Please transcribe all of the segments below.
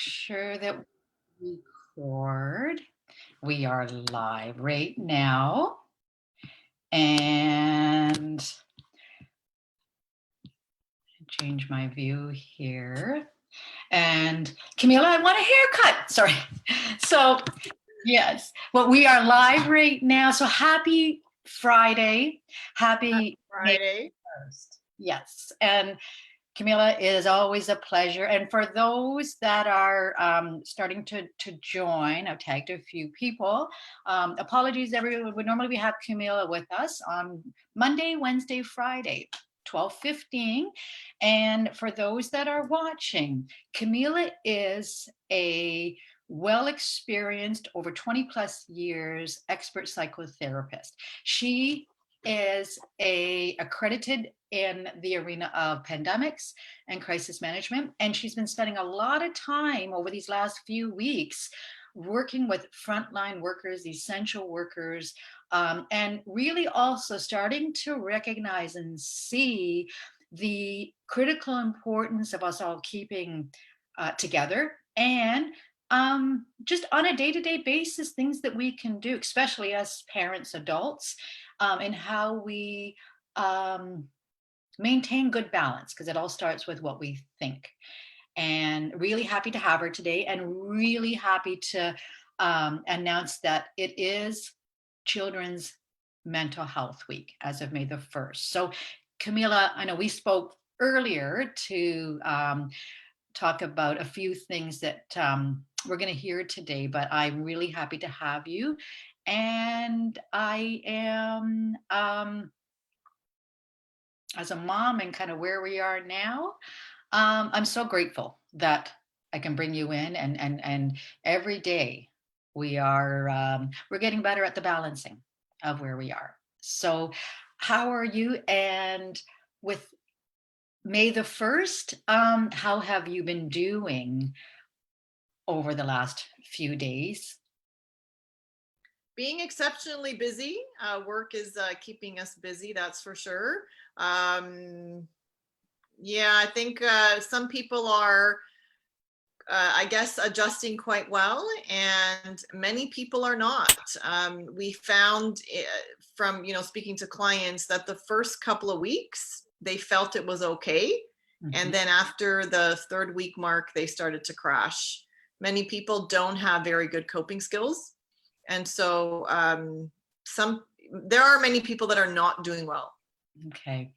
sure that we record. We are live right now. And change my view here. And Camilla, I want a haircut. Sorry. So, yes. Well, we are live right now. So happy Friday. Happy Friday. May 1st. Yes. And Camilla, it is always a pleasure. And for those that are starting to join, I've tagged a few people. Apologies, everyone. Normally we have Camilla with us on Monday, Wednesday, Friday, 12:15. And for those that are watching, Camilla is a well-experienced, over 20 plus years, expert psychotherapist. She is accredited in the arena of pandemics and crisis management. And she's been spending a lot of time over these last few weeks working with frontline workers, essential workers, and really also starting to recognize and see the critical importance of us all keeping together and just on a day-to-day basis, things that we can do, especially as parents, adults, and how we maintain good balance, because it all starts with what we think. And really happy to have her today, and really happy to announce that it is Children's Mental Health Week as of May the 1st. So Camilla, I know we spoke earlier to talk about a few things that we're going to hear today, but I'm really happy to have you. And I am, as a mom and kind of where we are now, I'm so grateful that I can bring you in, and every day we're getting better at the balancing of where we are. So how are you? And with May the 1st, how have you been doing over the last few days? Being exceptionally busy. Work is keeping us busy, that's for sure. Yeah, I think some people are, I guess, adjusting quite well, and many people are not. We found from, speaking to clients that the first couple of weeks, they felt it was okay. Mm-hmm. And then after the 3rd week mark, they started to crash. Many people don't have very good coping skills. And so there are many people that are not doing well. Okay.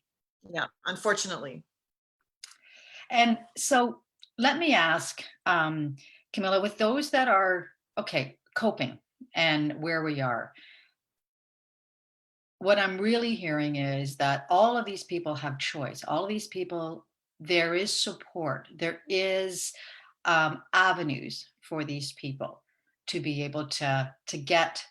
Yeah, unfortunately. And so let me ask, Camilla, with those that are, coping and where we are, what I'm really hearing is that all of these people have choice. All of these people, there is support. There is avenues for these people to be able to get,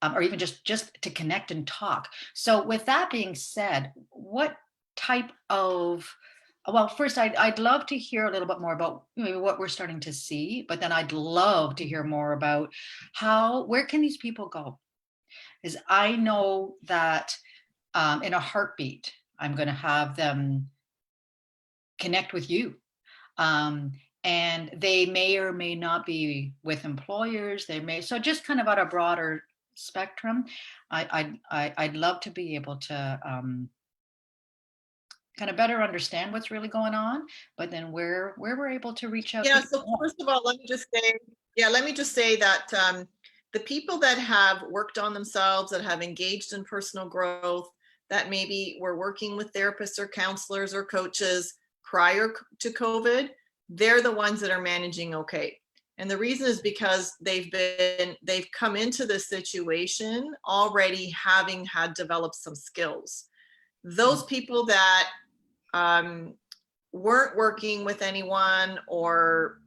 or even just to connect and talk. So with that being said, what type of, well, first I'd love to hear a little bit more about what we're starting to see, but then I'd love to hear more about where can these people go? Because I know that in a heartbeat, I'm going to have them connect with you. And they may or may not be with employers. So just kind of at a broader spectrum, I'd love to be able to kind of better understand what's really going on, but then where we're able to reach out. Yeah. So first of all, let me just say that the people that have worked on themselves, that have engaged in personal growth, that maybe were working with therapists or counselors or coaches prior to COVID, they're the ones that are managing okay. And the reason is because they've come into this situation already having had developed some skills. Those people that weren't working with anyone, or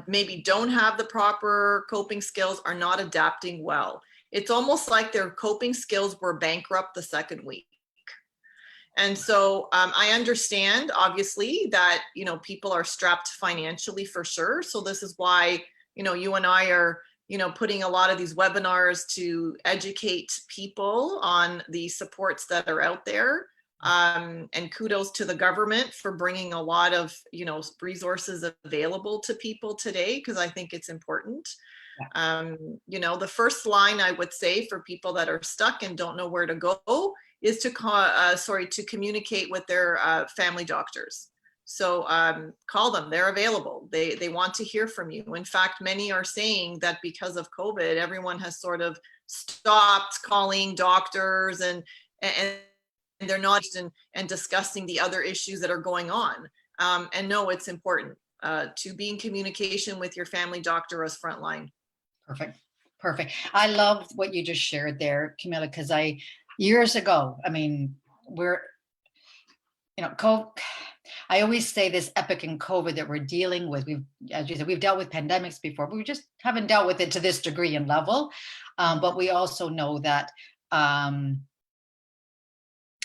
maybe don't have the proper coping skills, are not adapting well. It's almost like their coping skills were bankrupt the 2nd week. And so I understand, obviously, that, people are strapped financially for sure. So this is why, you and I are, putting a lot of these webinars to educate people on the supports that are out there. And kudos to the government for bringing a lot of, resources available to people today, because I think it's important. The first line I would say for people that are stuck and don't know where to go is to communicate with their family doctors. So call them, they're available. They want to hear from you. In fact, many are saying that because of COVID, everyone has sort of stopped calling doctors and they're not and discussing the other issues that are going on. And no, it's important to be in communication with your family doctor as frontline. Perfect. Perfect. I love what you just shared there, Camilla, because years ago, I mean, I always say this epic in COVID that we're dealing with. As you said, we've dealt with pandemics before, but we just haven't dealt with it to this degree and level. But we also know that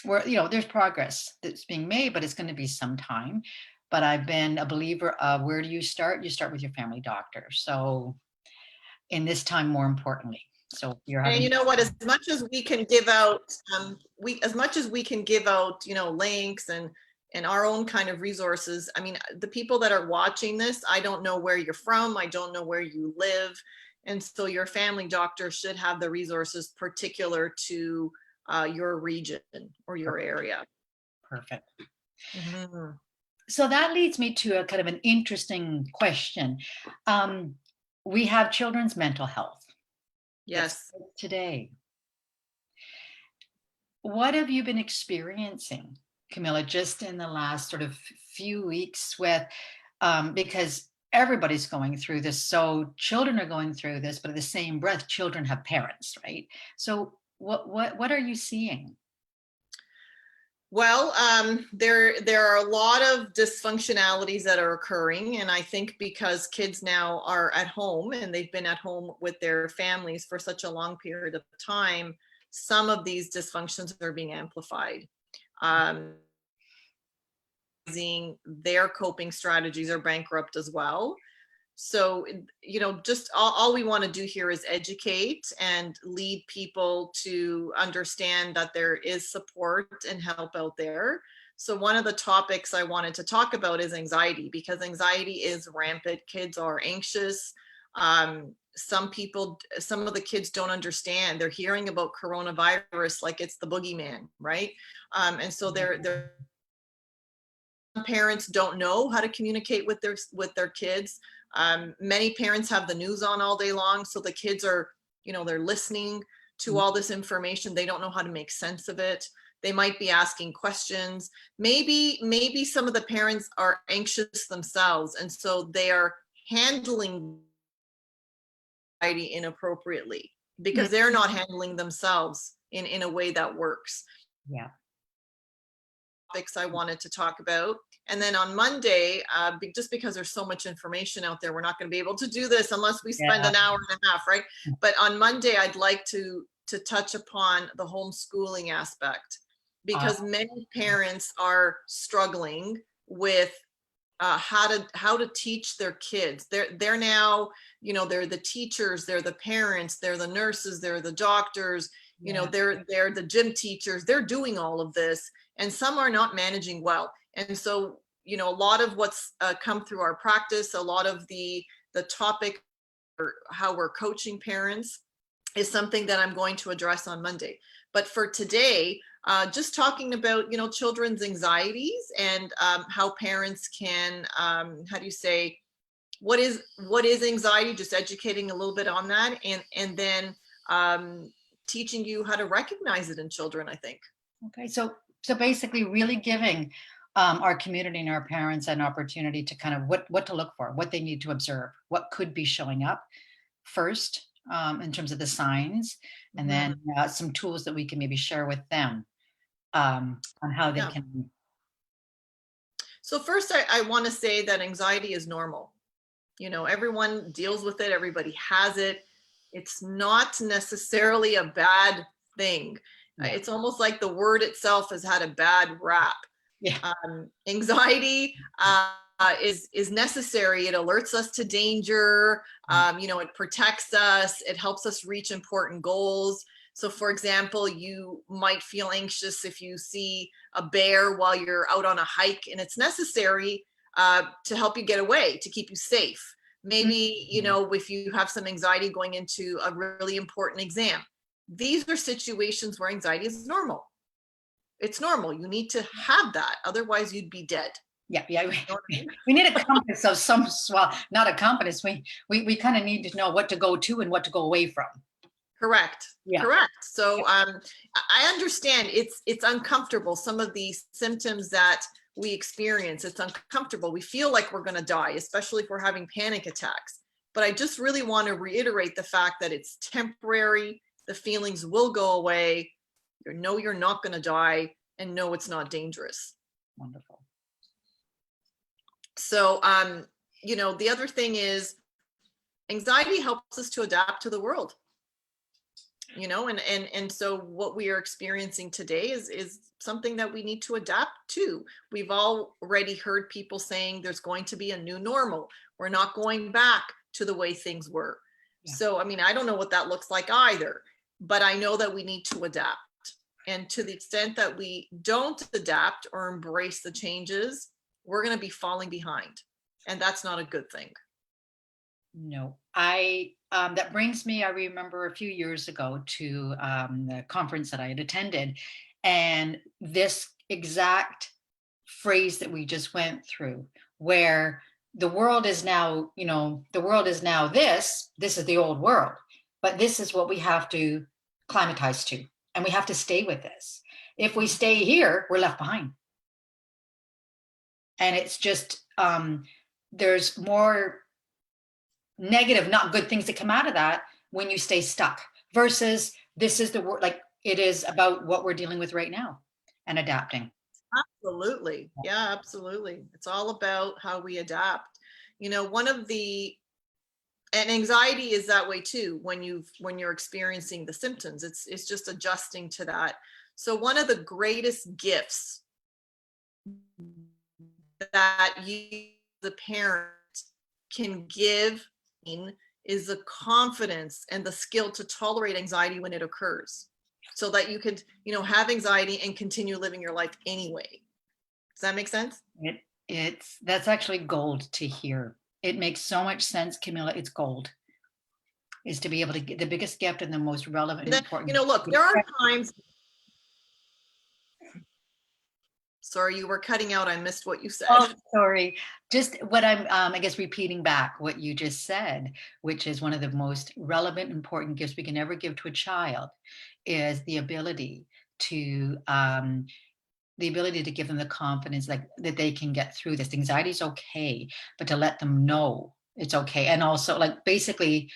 there's progress that's being made, but it's going to be some time. But I've been a believer of, where do you start? You start with your family doctor. So in this time, more importantly. So and you know what, as much as we can give out, links and our own kind of resources. I mean, the people that are watching this, I don't know where you're from. I don't know where you live. And so your family doctor should have the resources particular to your region or your area. Perfect. Mm-hmm. So that leads me to a kind of an interesting question. We have children's mental health. Yes. Today. What have you been experiencing, Camilla, just in the last sort of few weeks because everybody's going through this. So children are going through this, but at the same breath, children have parents, right? So what are you seeing? Well, there are a lot of dysfunctionalities that are occurring. And I think because kids now are at home and they've been at home with their families for such a long period of time, some of these dysfunctions are being amplified. Their coping strategies are bankrupt as well. So, just all we want to do here is educate and lead people to understand that there is support and help out there. So one of the topics I wanted to talk about is anxiety, because anxiety is rampant. Kids are anxious. Some of the kids don't understand. They're hearing about coronavirus like it's the boogeyman, right? And so they're parents don't know how to communicate with their kids. Many parents have the news on all day long, so the kids are, they're listening to all this information. They don't know how to make sense of it. They might be asking questions. Maybe some of the parents are anxious themselves, and so they are handling anxiety inappropriately because they're not handling themselves in a way that works. Yeah. Topics I wanted to talk about. And then on Monday, just because there's so much information out there, we're not going to be able to do this unless we spend an hour and a half, right? But on Monday, I'd like to touch upon the homeschooling aspect, because many parents are struggling with how to teach their kids. They're now, they're the teachers, they're the parents, they're the nurses, they're the doctors, they're the gym teachers. They're doing all of this, and some are not managing well. And so, a lot of what's come through our practice, a lot of the topic or how we're coaching parents is something that I'm going to address on Monday. But for today, just talking about, children's anxieties and how parents can, what is anxiety, just educating a little bit on that, and then teaching you how to recognize it in children, I think. Okay, so basically really giving our community and our parents an opportunity to kind of what to look for, what they need to observe, what could be showing up first in terms of the signs, and then some tools that we can maybe share with them on how they can. So first, I want to say that anxiety is normal. Everyone deals with it. Everybody has it. It's not necessarily a bad thing. Yeah. It's almost like the word itself has had a bad rap. Yeah. Anxiety is necessary. It alerts us to danger. It protects us. It helps us reach important goals. So for example, you might feel anxious if you see a bear while you're out on a hike, and it's necessary to help you get away, to keep you safe. Maybe, you know, if you have some anxiety going into a really important exam. These are situations where anxiety is normal. It's normal. You need to have that. Otherwise, you'd be dead. Yeah, yeah. You know what I mean? We need a compass of some, well, not a compass. We kind of need to know what to go to and what to go away from. Correct. Yeah. Correct. So I understand it's uncomfortable. Some of these symptoms that we experience, it's uncomfortable. We feel like we're going to die, especially if we're having panic attacks. But I just really want to reiterate the fact that it's temporary. The feelings will go away. You know you're not going to die, and no, it's not dangerous. Wonderful. So, you know, the other thing is anxiety helps us to adapt to the world. You know, and so what we are experiencing today is something that we need to adapt to. We've already heard people saying there's going to be a new normal. We're not going back to the way things were. Yeah. So, I mean, I don't know what that looks like either, but I know that we need to adapt. And to the extent that we don't adapt or embrace the changes, we're going to be falling behind. And that's not a good thing. No, that brings me, I remember a few years ago to the conference that I had attended, and this exact phrase that we just went through, where the world is now, you know, the world is now this is the old world, but this is what we have to climatize to, and we have to stay with this. If we stay here, we're left behind. And it's just, there's more negative, not good things that come out of that when you stay stuck, versus this is the word, like it is about what we're dealing with right now and adapting. Absolutely. Yeah, absolutely. It's all about how we adapt. You know, and anxiety is that way too. When you're experiencing the symptoms, it's just adjusting to that. So one of the greatest gifts that you, the parent, can give is the confidence and the skill to tolerate anxiety when it occurs, so that you could, you know, have anxiety and continue living your life anyway. Does that make sense? That's actually gold to hear. It makes so much sense, Camilla. It's gold. Is to be able to get the biggest gift and the most relevant and important. You know, look, there are times. Sorry, you were cutting out. I missed what you said. Oh, sorry. Just what I'm, I guess, repeating back what you just said, which is one of the most relevant, important gifts we can ever give to a child, is the ability to give them the confidence, like that they can get through this. Anxiety is okay, but to let them know it's okay, and also, like, basically,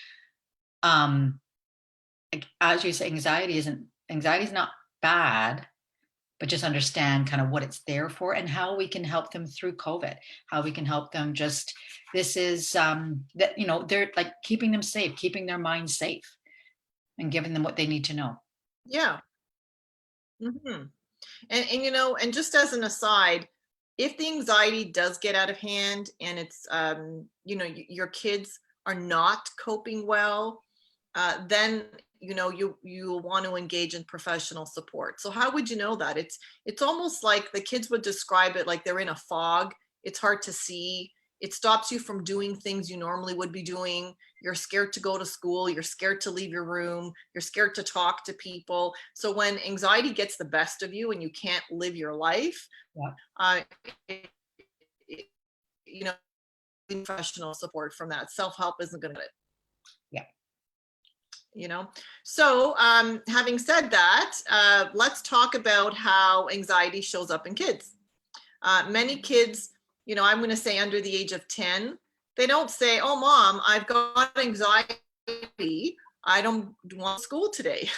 like, as you say, anxiety is not bad, but just understand kind of what it's there for and how we can help them through COVID, how we can help them just, this is, that, you know, they're like keeping them safe, keeping their minds safe and giving them what they need to know. Yeah. Mm-hmm. And you know, and just as an aside, if the anxiety does get out of hand and it's, you know, your kids are not coping well, then, you know, you want to engage in professional support. So how would you know that? It's almost like the kids would describe it like they're in a fog. It's hard to see. It stops you from doing things you normally would be doing. You're scared to go to school. You're scared to leave your room. You're scared to talk to people. So when anxiety gets the best of you and you can't live your life, you know, professional support from that. Self-help isn't going to do it. Yeah. You know, so having said that, let's talk about how anxiety shows up in kids. Many kids, you know, I'm going to say under the age of 10, they don't say, "Oh, mom, I've got anxiety. I don't want school today."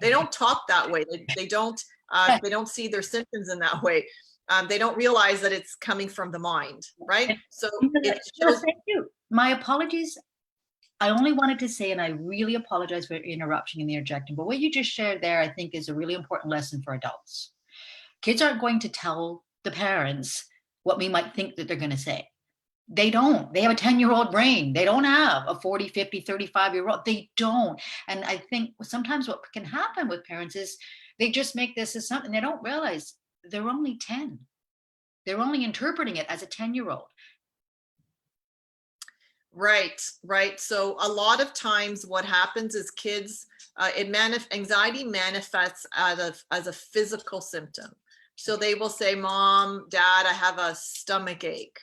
They don't talk that way. They don't see their symptoms in that way. They don't realize that it's coming from the mind, right? So it shows. Thank you. My apologies. I only wanted to say, and I really apologize for interrupting and interjecting, but what you just shared there, I think, is a really important lesson for adults. Kids aren't going to tell the parents what we might think that they're going to say. They don't. They have a 10-year-old brain. They don't have a 40, 50, 35-year-old. They don't. And I think sometimes what can happen with parents is they just make this as something, they don't realize they're only 10. They're only interpreting it as a 10-year-old. Right, right. So a lot of times what happens is kids, anxiety manifests as a physical symptom. So they will say, Mom, Dad, I have a stomach ache.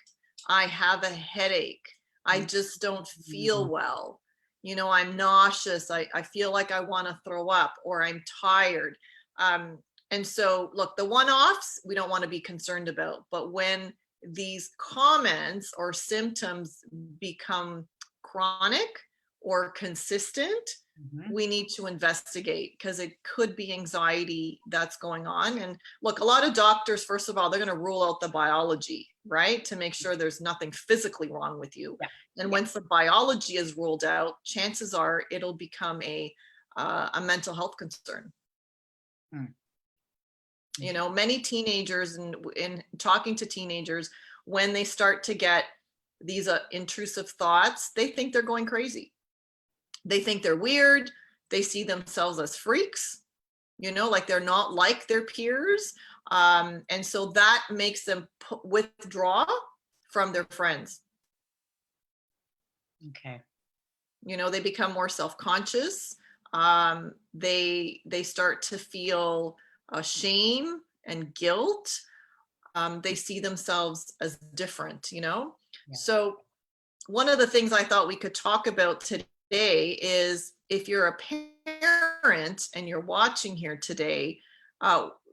I have a headache. I just don't feel well. You know, I'm nauseous. I feel like I want to throw up, or I'm tired. And so, look, the one-offs we don't want to be concerned about. But when these comments or symptoms become chronic or consistent, we need to investigate, because it could be anxiety that's going on. And look, a lot of doctors, first of all, they're going to rule out the biology, right, to make sure there's nothing physically wrong with you. Yeah. And once the biology is ruled out, chances are it'll become a mental health concern. You know, many teenagers, and in talking to teenagers, when they start to get these intrusive thoughts, they think they're going crazy. They think they're weird. They see themselves as freaks, you know, like they're not like their peers. And so that makes them withdraw from their friends. Okay. You know, they become more self-conscious. They start to feel shame and guilt. They see themselves as different, you know? Yeah. So one of the things I thought we could talk about today is, if you're a parent and you're watching here today,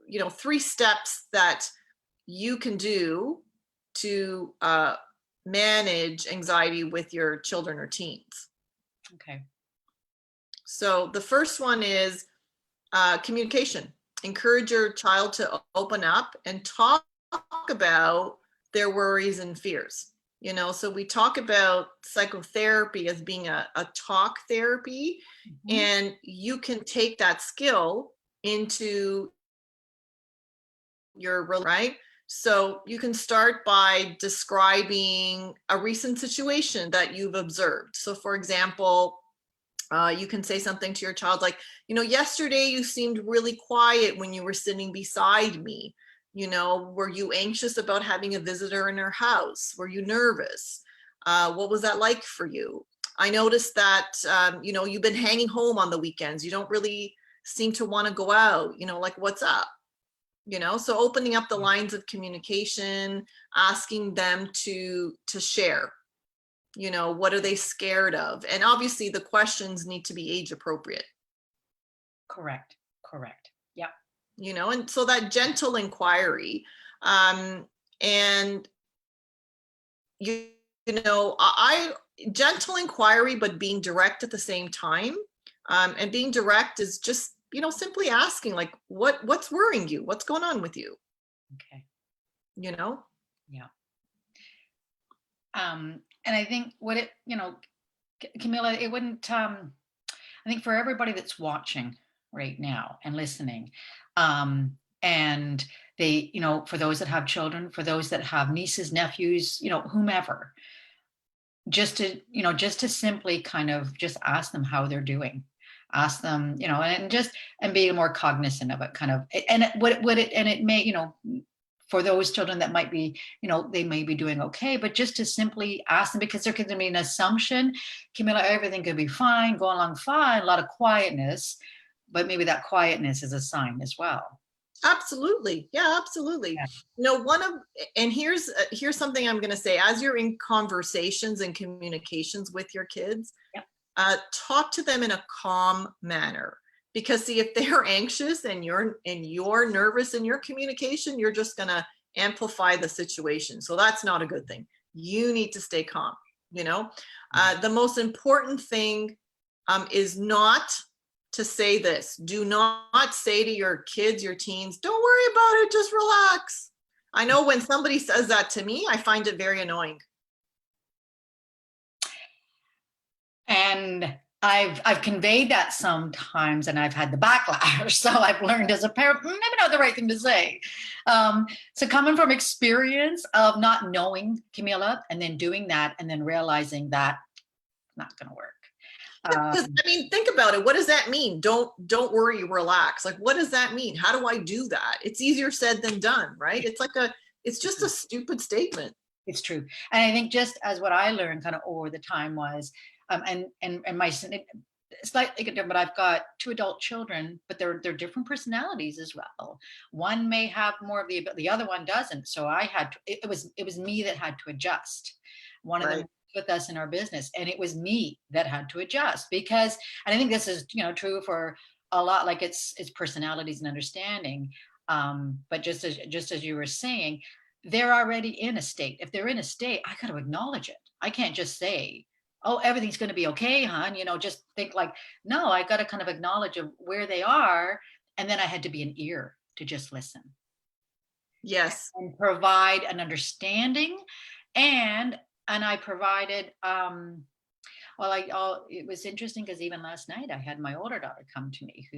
you know, 3 steps that you can do to manage anxiety with your children or teens. Okay. So the first one is communication. Encourage your child to open up and talk about their worries and fears. You know, so we talk about psychotherapy as being a talk therapy, and you can take that skill into your real, right? So you can start by describing a recent situation that you've observed. So for example, you can say something to your child like, you know, yesterday you seemed really quiet when you were sitting beside me. You know, were you anxious about having a visitor in our house? Were you nervous? What was that like for you? I noticed that, you know, you've been hanging home on the weekends. You don't really seem to want to go out, you know, like, what's up? You know, so opening up the lines of communication, asking them to share, you know, what are they scared of? And obviously the questions need to be age appropriate. Correct. Yep. You know, and so that gentle inquiry, and you know, gentle inquiry, but being direct at the same time. And being direct is just, you know, simply asking, like, what's worrying you? What's going on with you? Okay. You know? Yeah. And I think what it, you know, Camilla, it wouldn't, I think for everybody that's watching right now and listening, and they, you know, for those that have children, for those that have nieces, nephews, you know, whomever, just to, you know, just to simply kind of just ask them how they're doing, ask them, you know, and be more cognizant of it, kind of, and it may, you know, for those children that might be, you know, they may be doing okay, but just to simply ask them, because there could be an assumption, Camilla, everything could be fine, going along fine, a lot of quietness, but maybe that quietness is a sign as well. Absolutely. Yeah, absolutely. Yeah. You know, and here's something I'm going to say, as you're in conversations and communications with your kids, talk to them in a calm manner. Because see, if they're anxious and you're nervous in your communication, you're just going to amplify the situation. So that's not a good thing. You need to stay calm. You know, the most important thing is not to say this. Do not say to your kids, your teens, don't worry about it, just relax. I know when somebody says that to me, I find it very annoying. And I've conveyed that sometimes, and I've had the backlash. So I've learned as a parent, maybe not the right thing to say. So coming from experience of not knowing Camilla, and then doing that, and then realizing that not going to work. Because I mean, think about it. What does that mean? Don't worry, relax. Like, what does that mean? How do I do that? It's easier said than done, right? It's just a stupid statement. It's true. And I think just as what I learned kind of over the time was, and my, slightly different, but I've got 2 adult children, but they're different personalities as well. One may have more of the other one doesn't. So I had to, it was me that had to adjust. One of them Right. with us in our business, and it was me that had to adjust because, and I think this is, true for a lot, like it's personalities and understanding. But just as you were saying, they're already in a state. If they're in a state, I got to acknowledge it. I can't just say, oh, everything's going to be okay, hon. Just think like, no, I got to kind of acknowledge of where they are. And then I had to be an ear to just listen. Yes. And provide an understanding. And I provided, it was interesting because even last night I had my older daughter come to me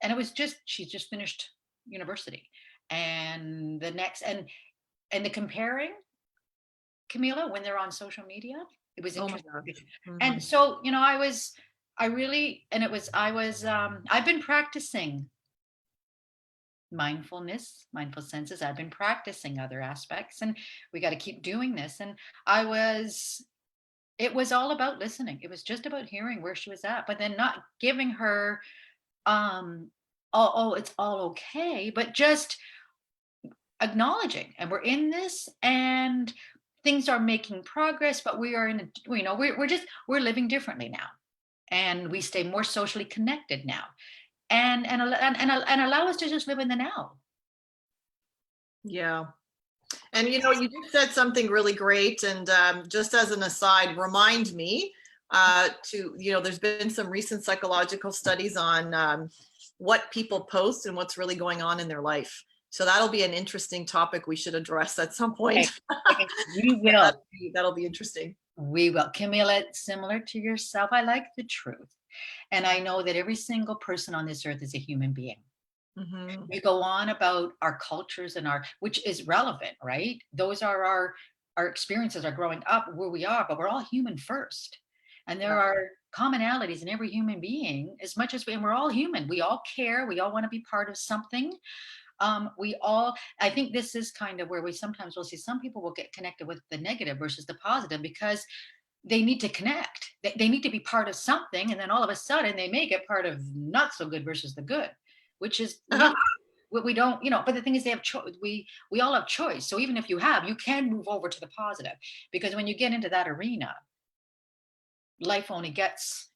and it was she's just finished university. And the next, and the comparing, Camilla, when they're on social media, it was Oh my interesting. gosh. And so, I've been practicing mindful senses. I've been practicing other aspects, and we got to keep doing this. And it was all about listening. It was just about hearing where she was at, but then not giving her, it's all okay, but just acknowledging, and we're in this, and things are making progress, but we are we're living differently now, and we stay more socially connected now, and allow us to just live in the now. Yeah. And you just said something really great. And just as an aside, remind me there's been some recent psychological studies on what people post and what's really going on in their life. So that'll be an interesting topic we should address at some point. We will. That'll be interesting. We will. Camilla, similar to yourself, I like the truth. And I know that every single person on this earth is a human being. Mm-hmm. We go on about our cultures and which is relevant, right? Those are our experiences, are growing up where we are, but we're all human first. And there are commonalities in every human being, as much as and we're all human. We all care. We all want to be part of something. I think this is kind of where we sometimes will see some people will get connected with the negative versus the positive because they need to connect. They need to be part of something. And then all of a sudden they may get part of not so good versus the good, which is what we don't, but the thing is they have choice. We all have choice. So even if you can move over to the positive, because when you get into that arena, life only gets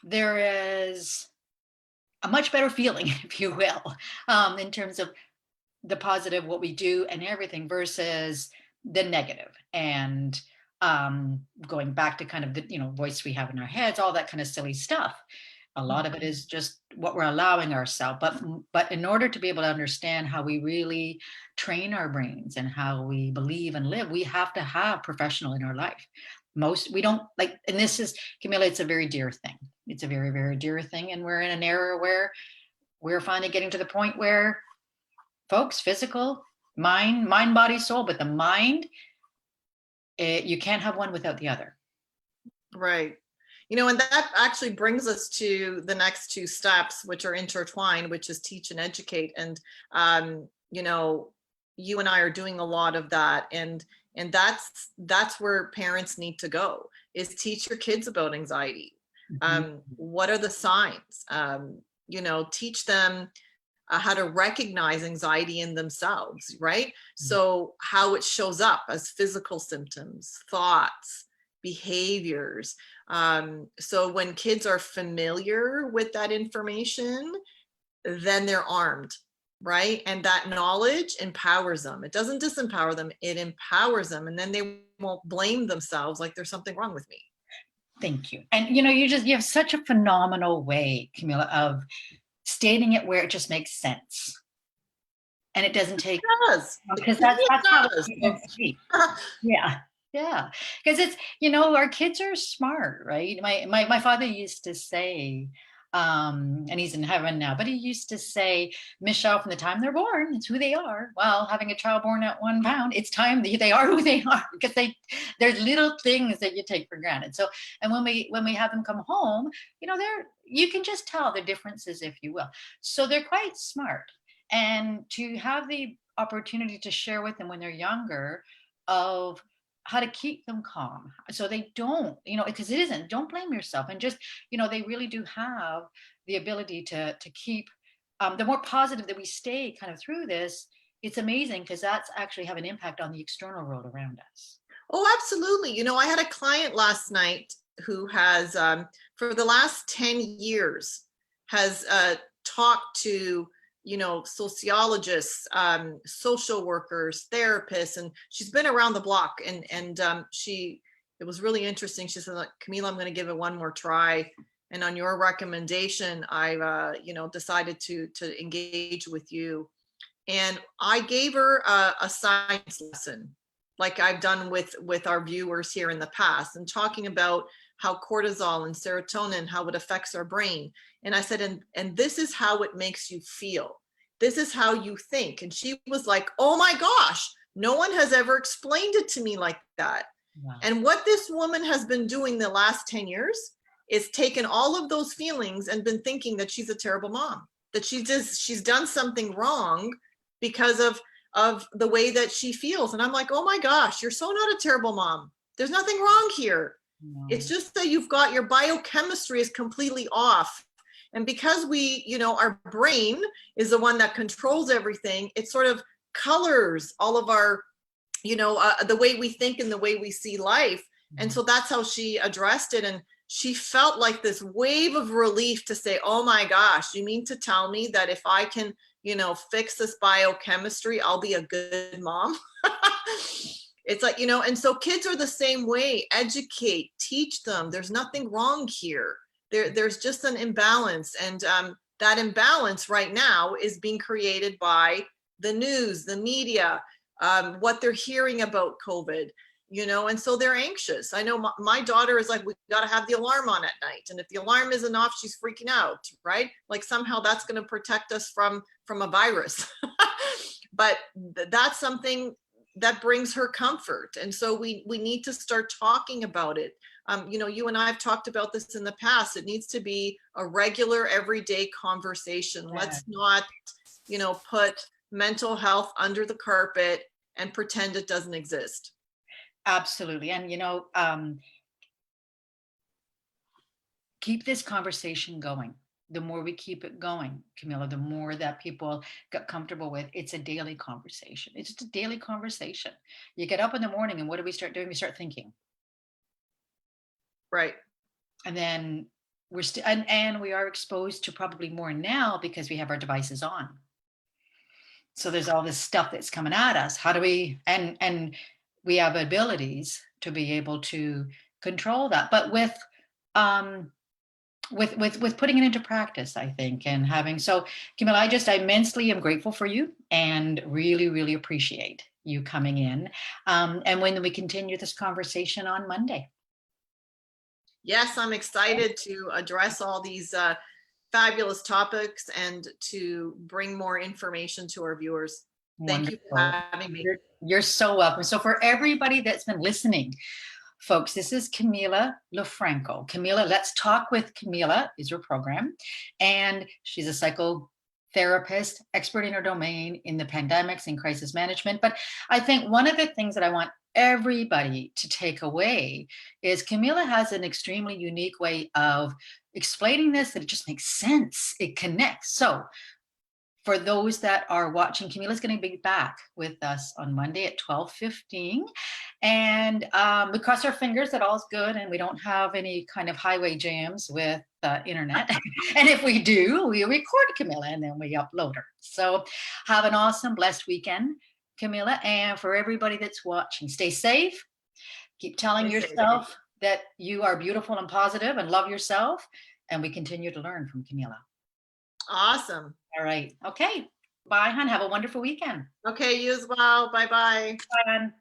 there is a much better feeling, if you will, in terms of the positive, what we do and everything versus the negative. And going back to kind of the voice we have in our heads, all that kind of silly stuff. A lot of it is just what we're allowing ourselves. But in order to be able to understand how we really train our brains and how we believe and live, we have to have professional in our life. We don't like, and this is, Camilla, it's a very dear thing. It's a very, very dear thing. And we're in an era where we're finally getting to the point where folks, physical, mind, body, soul, but the mind, you can't have one without the other. Right. And that actually brings us to the next 2 steps, which are intertwined, which is teach and educate. And, you and I are doing a lot of that. And that's where parents need to go, is teach your kids about anxiety. Mm-hmm. What are the signs? Teach them how to recognize anxiety in themselves, right? Mm-hmm. So how it shows up as physical symptoms, thoughts, behaviors. So when kids are familiar with that information, then they're armed, right? And that knowledge empowers them. It doesn't disempower them, it empowers them. And then they won't blame themselves like there's something wrong with me. Thank you. And you have such a phenomenal way, Camilla, of stating it where it just makes sense. And it doesn't take, it does. because that's how it speak. Yeah. Yeah, because it's, you know, our kids are smart, right? My father used to say, and he's in heaven now, but he used to say, Michelle, from the time they're born, it's who they are. Well, having a child born at 1 pound, it's time they are who they are, because there's little things that you take for granted. So, and when we have them come home, you know, you can just tell the differences, if you will. So they're quite smart, and to have the opportunity to share with them when they're younger of how to keep them calm so they don't, you know, because it isn't, don't blame yourself, and just, you know, they really do have the ability to keep, the more positive that we stay kind of through this, it's amazing, because that's actually have an impact on the external world around us. Oh, absolutely. I had a client last night who has, for the last 10 years, has talked to, sociologists, social workers, therapists, and she's been around the block. It was really interesting. She said, like, Camilla, I'm going to give it one more try. And on your recommendation, I, decided to engage with you. And I gave her a science lesson, like I've done with our viewers here in the past, and talking about how cortisol and serotonin, how it affects our brain. And I said, and this is how it makes you feel. This is how you think. And she was like, oh my gosh, no one has ever explained it to me like that. Wow. And what this woman has been doing the last 10 years is taken all of those feelings and been thinking that she's a terrible mom, that she's done something wrong because of the way that she feels. And I'm like, oh my gosh, you're so not a terrible mom. There's nothing wrong here. No. It's just that you've got your biochemistry is completely off. And because our brain is the one that controls everything, it sort of colors all of our, the way we think and the way we see life. And so that's how she addressed it. And she felt like this wave of relief to say, oh my gosh, you mean to tell me that if I can, fix this biochemistry, I'll be a good mom? It's like, and so kids are the same way. Educate, teach them. There's nothing wrong here. There's just an imbalance. And that imbalance right now is being created by the news, the media, what they're hearing about COVID. And so they're anxious. I know my daughter is like, we got to have the alarm on at night. And if the alarm isn't off, she's freaking out, right? Like somehow that's going to protect us from a virus. But that's something that brings her comfort. And so we need to start talking about it. You and I have talked about this in the past. It needs to be a regular, everyday conversation. Yeah. Let's not, put mental health under the carpet and pretend it doesn't exist. Absolutely. And keep this conversation going. The more we keep it going, Camilla, the more that people get comfortable with. It's a daily conversation. It's just a daily conversation. You get up in the morning, and what do we start doing? We start thinking. Right. And then we're still, and we are exposed to probably more now because we have our devices on. So there's all this stuff that's coming at us. How do we, and we have abilities to be able to control that, but with putting it into practice, I think, and having, so Camilla, I immensely am grateful for you, and really, really appreciate you coming in. And when we continue this conversation on Monday. Yes, I'm excited to address all these fabulous topics and to bring more information to our viewers. Thank you for having me. You're so welcome. So for everybody that's been listening, folks, this is Camilla LaFranco. Camilla, Let's Talk with Camilla is her program. And she's a psychotherapist, expert in her domain in the pandemics and crisis management. But I think one of the things that I want everybody to take away is Camilla has an extremely unique way of explaining this, that it just makes sense. It connects. So for those that are watching, Camilla's going to be back with us on Monday at 12:15. And we cross our fingers that all's good and we don't have any kind of highway jams with internet. And if we do, we record Camilla and then we upload her. So have an awesome, blessed weekend, Camilla. And for everybody that's watching, stay safe. Keep telling yourself that you are beautiful and positive, and love yourself. And we continue to learn from Camilla. Awesome. All right. Okay. Bye, hon. Have a wonderful weekend. Okay. You as well. Bye-bye. Bye, hon.